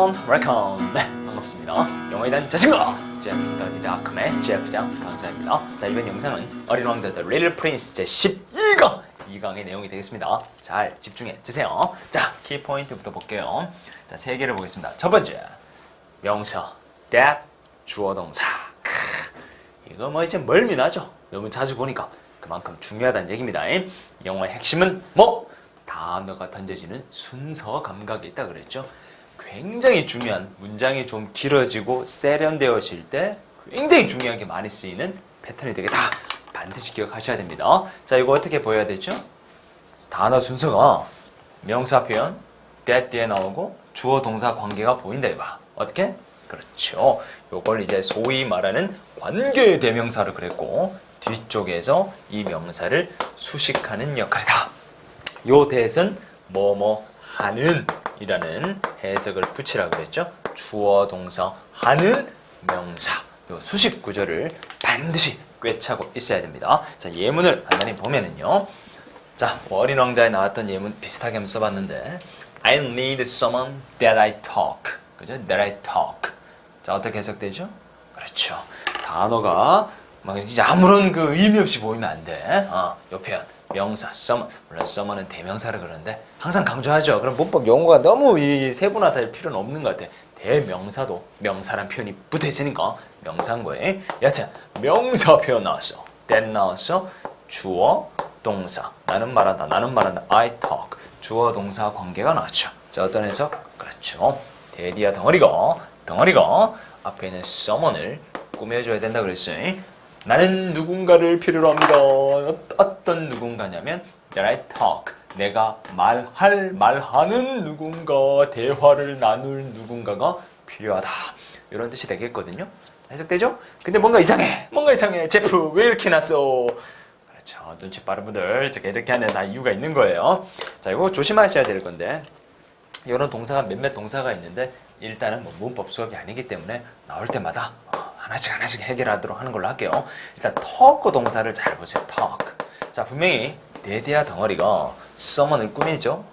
웰컴. 네, 반갑습니다. 영어에 대한 자신감 잼스터디닷컴의 제프장 강사입니다. 자, 이번 영상은 어린 왕자 The Little Prince 제 12강 2강의 내용이 되겠습니다. 잘 집중해 주세요. 자, 키포인트부터 볼게요. 자, 세 개를 보겠습니다. 첫 번째, 명사 that 주어 동사. 이거 뭐 이제 멀미나죠? 너무 자주 보니까 그만큼 중요하다는 얘기입니다. 영어의 핵심은 뭐? 단어가 던져지는 순서 감각이 있다 그랬죠. 굉장히 중요한, 문장이 좀 길어지고 세련되어질 때 굉장히 중요하게 많이 쓰이는 패턴이 되겠다. 반드시 기억하셔야 됩니다. 자, 이거 어떻게 보여야 되죠? 단어 순서가 명사 표현 that 뒤에 나오고 주어 동사 관계가 보인다 이봐. 어떻게? 그렇죠. 요걸 이제 소위 말하는 관계 대명사로 그랬고, 뒤쪽에서 이 명사를 수식하는 역할이다. 요 대은 뭐뭐 하는 이라는 해석을 붙이라고 그랬죠. 주어 동사 하는 명사, 요 수식 구조를 반드시 꿰차고 있어야 됩니다. 자, 예문을 간단히 보면은요. 자, 어린 왕자에 나왔던 예문 비슷하게 한번 써봤는데, I need someone that I talk. 그죠? that I talk. 자, 어떻게 해석되죠? 그렇죠. 단어가 막 진짜 아무런 그 의미 없이 보이면 안 돼. 요 표현. 명사, someone. 물론 someone은 대명사를 그러는데 항상 강조하죠. 그럼 문법 용어가 너무 이 세분화될 필요는 없는 것 같아. 대명사도 명사란 표현이 붙어 있으니까 명사인 거예요. 여튼 명사 표현 나왔어. that 나왔어. 주어, 동사. 나는 말한다. 나는 말한다. I talk. 주어, 동사 관계가 나왔죠. 자, 어떤 해석? 그렇죠. 대디야 덩어리가 앞에 있는 someone을 꾸며줘야 된다 그랬어요. 나는 누군가를 필요로 합니다. 어떤 누군가냐면 that I talk. 내가 말하는 누군가, 대화를 나눌 누군가가 필요하다. 이런 뜻이 되겠거든요. 해석되죠? 근데 뭔가 이상해. 제프 왜 이렇게 났어? 그렇죠. 눈치 빠른 분들 제가 이렇게 하는 다 이유가 있는 거예요. 자, 이거 조심하셔야 될 건데, 이런 동사가 몇몇 동사가 있는데 일단은 뭐 문법 수업이 아니기 때문에 나올 때마다 하나씩 해결하도록 하는 걸로 할게요. 일단 talk 동사를 잘 보세요. talk. 자, 분명히 대대야 덩어리가 someone을 꾸미죠.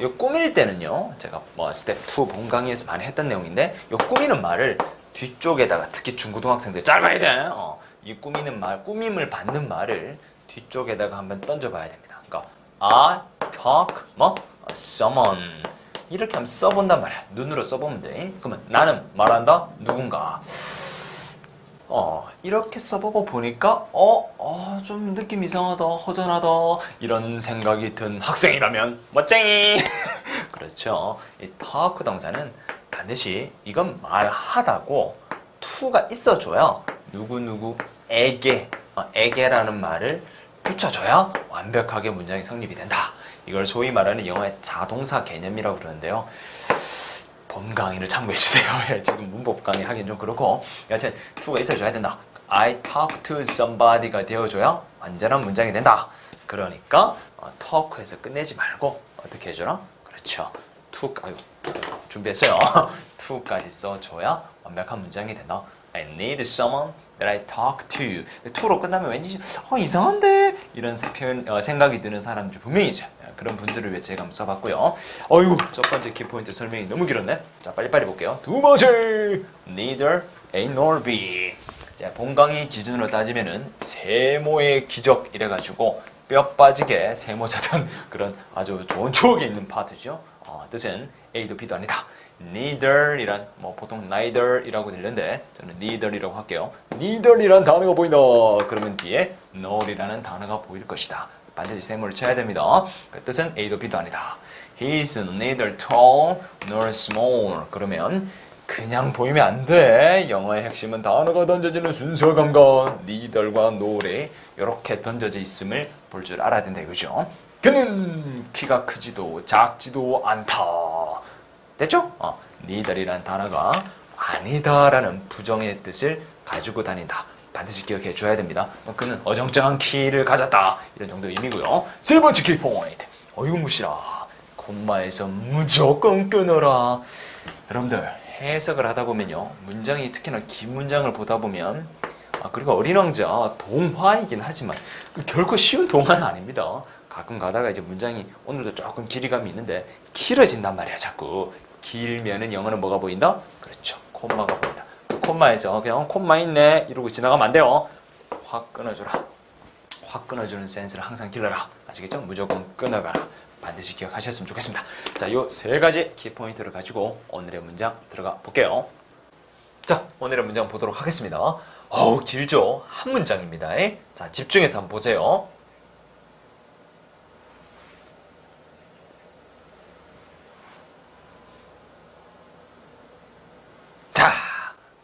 이 꾸밀 때는요, 제가 뭐 스텝 2 본 강의에서 많이 했던 내용인데, 이 꾸미는 말을 뒤쪽에다가, 특히 중고등학생들 잘 봐야 돼. 이 꾸미는 말, 꾸밈을 받는 말을 뒤쪽에다가 한번 던져봐야 됩니다. 그러니까 I talk someone. 이렇게 한번 써본단 말이야. 눈으로 써보면 돼. 그러면 나는 말한다 누군가. 이렇게 써보고 보니까 좀 느낌 이상하다, 허전하다 이런 생각이 든 학생이라면 멋쟁이. 그렇죠. 이 talk 동사는 반드시 이건 말하다고 to가 있어줘야 누구누구에게라는 말을 붙여줘야 완벽하게 문장이 성립이 된다. 이걸 소위 말하는 영어의 자동사 개념이라고 그러는데요. 본 강의를 참고해주세요. 지금 문법 강의 하긴 좀 그렇고, 여하튼 to가 있어줘야 된다. I talk to somebody가 되어줘야 완전한 문장이 된다. 그러니까 talk에서 끝내지 말고 어떻게 해줘라? 그렇죠. to, 준비했어요. to까지 써줘야 완벽한 문장이 된다. I need someone that I talk to. to로 끝나면 왠지 이상한데? 이런 표현, 생각이 드는 사람들 분명히 있어요. 그런 분들을 위해 제가 한번 써봤고요. 첫 번째 키포인트 설명이 너무 길었네. 자, 빨리빨리 볼게요. 두 번째, neither A nor B. 자, 본 강의 기준으로 따지면은 세모의 기적 이래가지고 뼈 빠지게 세모 자던 그런 아주 좋은 추억이 있는 파트죠. 뜻은 A도 B도 아니다. neither이란 보통 neither이라고 들리는데 저는 neither이라고 할게요. neither이란 단어가 보인다. 그러면 뒤에 nor이라는 단어가 보일 것이다. 반드시 세모를 쳐야 됩니다. 그 뜻은 A도 B도 아니다. He is neither tall nor small. 그러면 그냥 보이면 안 돼. 영어의 핵심은 단어가 던져지는 순서 감각, neither과 nor에 이렇게 던져져 있음을 볼 줄 알아야 된다 이거죠. 그는 키가 크지도 작지도 않다. 됐죠? neither이라는 단어가 아니다라는 부정의 뜻을 가지고 다닌다. 반드시 기억해 줘야 됩니다. 그는 어정쩡한 키를 가졌다. 이런 정도 의미고요. 세 번째 키 포인트. 무시라. 콤마에서 무조건 끊어라. 여러분들 해석을 하다 보면요. 문장이 특히나 긴 문장을 보다 보면 그리고 어린 왕자 동화이긴 하지만 결코 쉬운 동화는 아닙니다. 가끔 가다가 이제 문장이 오늘도 조금 길이감이 있는데 길어진단 말이야. 자꾸 길면은 영어는 뭐가 보인다? 그렇죠. 콤마가 보인다. 콤마에서 그냥 콤마 있네 이러고 지나가면 안 돼요. 확 끊어줘라. 확 끊어주는 센스를 항상 길러라. 아시겠죠? 무조건 끊어가라. 반드시 기억하셨으면 좋겠습니다. 자, 요 세 가지 키포인트를 가지고 오늘의 문장 들어가 볼게요. 자, 오늘의 문장 보도록 하겠습니다. 어우, 길죠? 한 문장입니다. 자, 집중해서 한번 보세요. 자,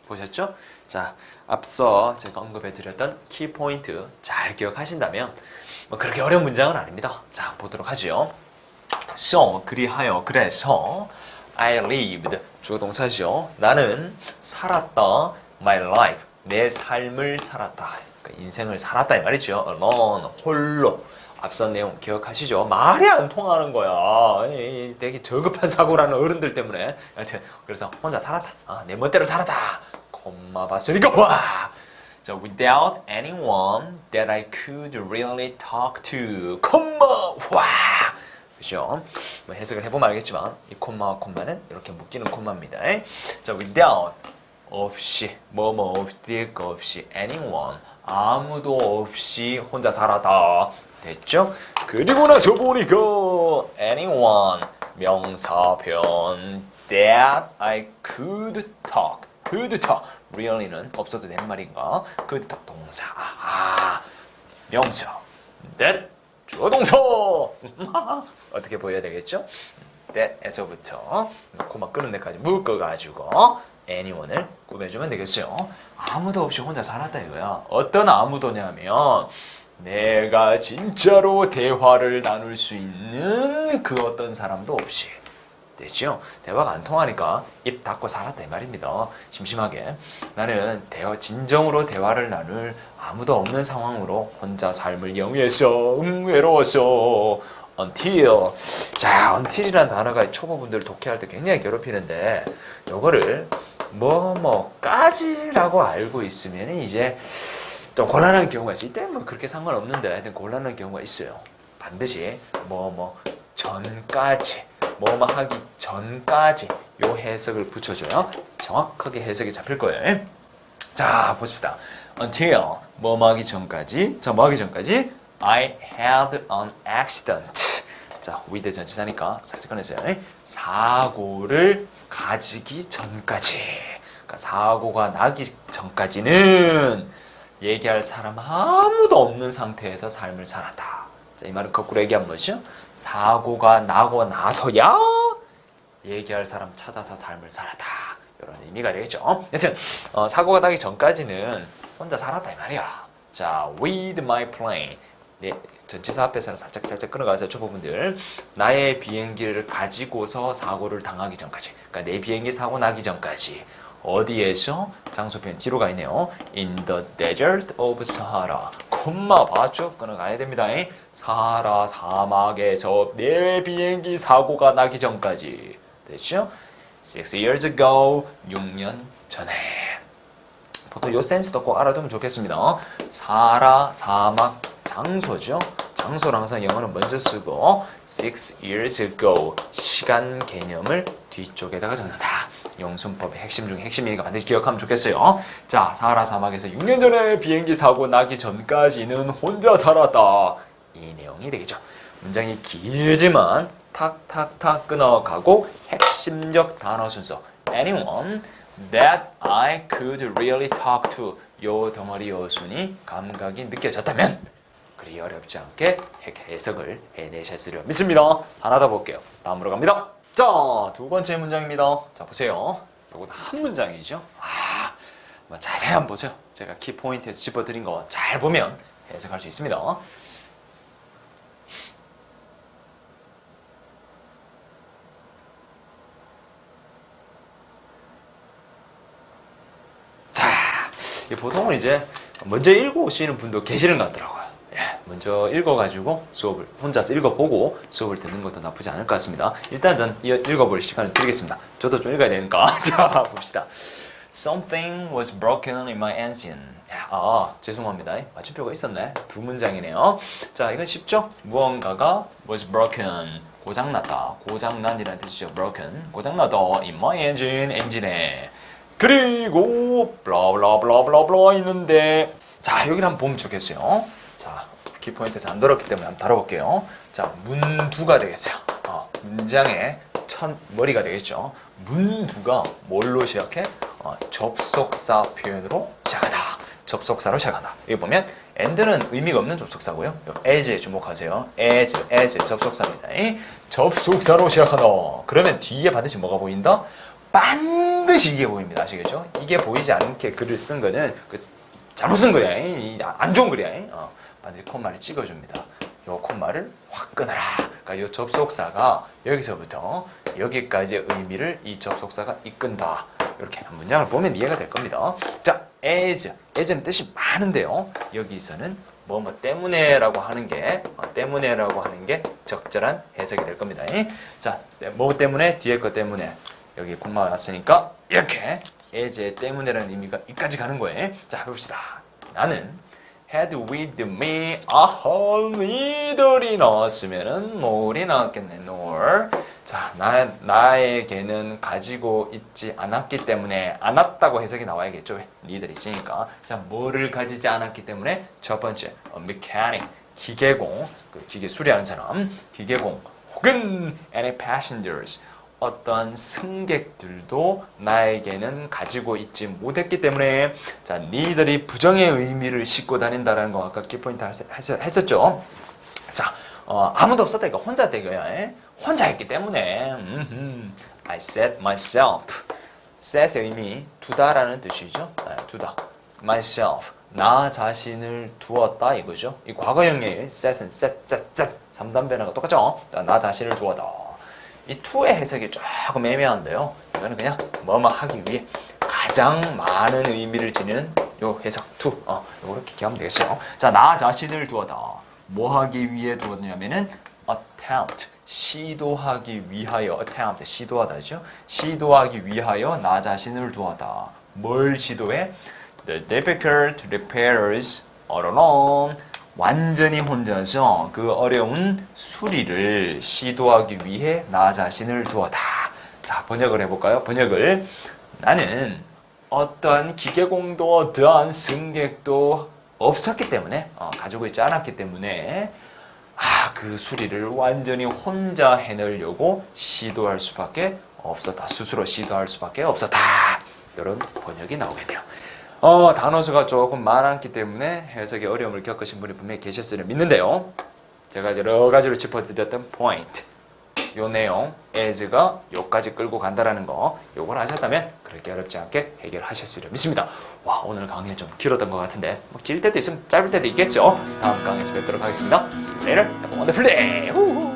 보셨죠? 자, 앞서 제가 언급해드렸던 키포인트 잘 기억하신다면 뭐 그렇게 어려운 문장은 아닙니다. 자, 보도록 하죠. So, 그리하여, 그래서 I lived, 주어동사죠. 나는 살았다. My life, 내 삶을 살았다. 그러니까 인생을 살았다 이 말이죠. alone, 홀로. 앞선 내용 기억하시죠? 말이 안 통하는 거야. 되게 저급한 사고라는 어른들 때문에. 하여튼 그래서 혼자 살았다. 내 멋대로 살았다. 콤마 봤으니까 와. So without anyone that I could really talk to. 콤마 와. 그죠? 뭐 해석을 해보면 알겠지만 이 콤마와 콤마는 이렇게 묶이는 콤마입니다. 자, without 없이 뭐뭐 없을 거 없이 anyone 아무도 없이 혼자 살았다. 됐죠? 그리고 나서 보니까 anyone 명사편 that I could talk really는 없어도 되는 말인가? could talk 동사 명사 that 주어동사 어떻게 보여야 되겠죠? that에서부터 코마 끄는 데까지 묶어가지고 anyone을 꾸며주면 되겠어요. 아무도 없이 혼자 살았다 이거야. 어떤 아무도냐면 내가 진짜로 대화를 나눌 수 있는 그 어떤 사람도 없이. 됐죠? 대화가 안 통하니까 입 닫고 살았다 이 말입니다. 심심하게. 나는 진정으로 대화를 나눌 아무도 없는 상황으로 혼자 삶을 영위했어. 외로웠어. until. 자, until이라는 단어가 초보분들 독해할 때 굉장히 괴롭히는데 요거를 뭐까지라고 알고 있으면 이제 좀 곤란한 경우가 있어요. 이때는 뭐 그렇게 상관없는데 하여튼 곤란한 경우가 있어요. 반드시 전까지 하기 전까지 요 해석을 붙여줘야 정확하게 해석이 잡힐 거예요. 자, 보십시다. until 하기 전까지. 자, 하기 전까지 I had an accident. 자, with 전치사니까 살짝 꺼냈어요. 사고를 가지기 전까지. 그러니까 사고가 나기 전까지는 얘기할 사람 아무도 없는 상태에서 삶을 살았다. 자, 이 말은 거꾸로 얘기하면 뭐죠? 사고가 나고 나서야 얘기할 사람 찾아서 삶을 살았다. 이런 의미가 되겠죠. 여튼 사고가 나기 전까지는 혼자 살았다 이 말이야. 자, with my plane. 네, 전치사 앞에서는 살짝 끊어가서 초보분들 나의 비행기를 가지고서 사고를 당하기 전까지. 그러니까 내 비행기 사고 나기 전까지. 어디에서? 장소 표현 뒤로 가 있네요. In the desert of Sahara. 콤마 봤죠? 끊어가야 됩니다. 사하라 사막에서 내 비행기 사고가 나기 전까지. 됐죠? 6 years ago. 6년 전에. 보통 요 센스도 꼭 알아두면 좋겠습니다. 사하라 사막 장소죠. 장소를 항상 영어는 먼저 쓰고 6 years ago. 시간 개념을 뒤쪽에다가 적는다. 영순법의 핵심 중에 핵심이니까 반드시 기억하면 좋겠어요. 자, 사하라 사막에서 6년 전에 비행기 사고 나기 전까지는 혼자 살았다. 이 내용이 되겠죠. 문장이 길지만 탁탁탁 끊어가고 핵심적 단어 순서 anyone that I could really talk to 요 덩어리 요순이 감각이 느껴졌다면 그리 어렵지 않게 해석을 해내셨으려 믿습니다. 하나 더 볼게요. 다음으로 갑니다. 자, 두 번째 문장입니다. 자, 보세요. 이건 한 문장이죠. 자세히 한번 보세요. 제가 키포인트에서 짚어드린 거 잘 보면 해석할 수 있습니다. 자, 보통은 이제 먼저 읽어오시는 분도 계시는 것 같더라고요. 먼저 읽어가지고 수업을 혼자서 읽어보고 수업을 듣는 것도 나쁘지 않을 것 같습니다. 일단 전 읽어볼 시간을 드리겠습니다. 저도 좀 읽어야 되니까. 자, 봅시다. Something was broken in my engine. 죄송합니다. 맞춤표가 있었네. 두 문장이네요. 자, 이건 쉽죠? 무언가가 was broken. 고장났다. 고장난이라는 뜻이죠. broken. 고장났다. in my engine. 엔진에. 그리고 블라블라블라블라 있는데 자 여기를 한번 보면 좋겠어요. 자 키포인트에서 안 들었기 때문에 한번 다뤄볼게요. 자 문두가 되겠어요. 문장의 첫 머리가 되겠죠. 문두가 뭘로 시작해? 접속사 표현으로 시작한다. 접속사로 시작한다. 여기 보면 and는 의미가 없는 접속사고요. as에 주목하세요. as 접속사입니다. 접속사로 시작한다. 그러면 뒤에 반드시 뭐가 보인다? 반드시 이게 보입니다. 아시겠죠? 이게 보이지 않게 글을 쓴 거는 잘못 쓴 거야. 안 좋은 글이야. 반드시 콤마를 찍어줍니다. 요 콤마를 확 끊어라. 그러니까 요 접속사가 여기서부터 여기까지의 의미를 이 접속사가 이끈다. 이렇게 한 문장을 보면 이해가 될 겁니다. 자, as는 뜻이 많은데요. 여기서는 뭐 때문에라고 하는 게 적절한 해석이 될 겁니다. 자, 뭐 때문에 뒤에 거 때문에 여기 콤마가 왔으니까 이렇게 as 때문에라는 의미가 이까지 가는 거예요. 자, 해봅시다. 나는 had with me 니들이 나왔으면은 nor이 나왔겠네. nor. 자, 나에게는 가지고 있지 않았기 때문에 않았다고 해석이 나와야겠죠. 니들이 있으니까. 자, 뭐를 가지지 않았기 때문에 첫 번째 mechanic 기계공, 기계 수리하는 사람, 기계공 혹은 any passengers 어떤 승객들도 나에게는 가지고 있지 못했기 때문에 자 니들이 부정의 의미를 싣고 다닌다라는 거 아까 키포인트 했었죠. 자 아무도 없었다 이거 혼자 되고요. 혼자 했기 때문에 I set myself set의 의미 두다라는 뜻이죠. 두다 myself 나 자신을 두었다 이거죠. 이 과거형의 set은 set 3단 변화가 똑같죠. 나 자신을 두었다. 이 to의 해석이 조금 애매한데요. 이거는 그냥 뭐뭐 하기 위해 가장 많은 의미를 지니는 요 해석 to. 요렇게 기억하면 되겠어요. 자, 나 자신을 두었다. 뭐 하기 위해 두었냐면은 attempt 시도하기 위하여 attempt 시도하다죠. 시도하기 위하여 나 자신을 두었다. 뭘 시도해? The difficult repairs all alone. 완전히 혼자서 그 어려운 수리를 시도하기 위해 나 자신을 두었다. 자, 번역을 해볼까요? 번역을 나는 어떠한 기계공도 어떠한 승객도 없었기 때문에 가지고 있지 않았기 때문에 그 수리를 완전히 혼자 해내려고 시도할 수밖에 없었다. 스스로 시도할 수밖에 없었다. 이런 번역이 나오겠네요. 단어수가 조금 많았기 때문에 해석에 어려움을 겪으신 분이 분명히 계셨으려 믿는데요. 제가 여러 가지로 짚어드렸던 포인트, 요 내용, as가 요까지 끌고 간다라는 거, 요걸 하셨다면 그렇게 어렵지 않게 해결하셨으려 믿습니다. 와, 오늘 강의 좀 길었던 것 같은데 길 때도 있으면 짧을 때도 있겠죠. 다음 강의에서 뵙도록 하겠습니다. See you later. Have a wonderful day.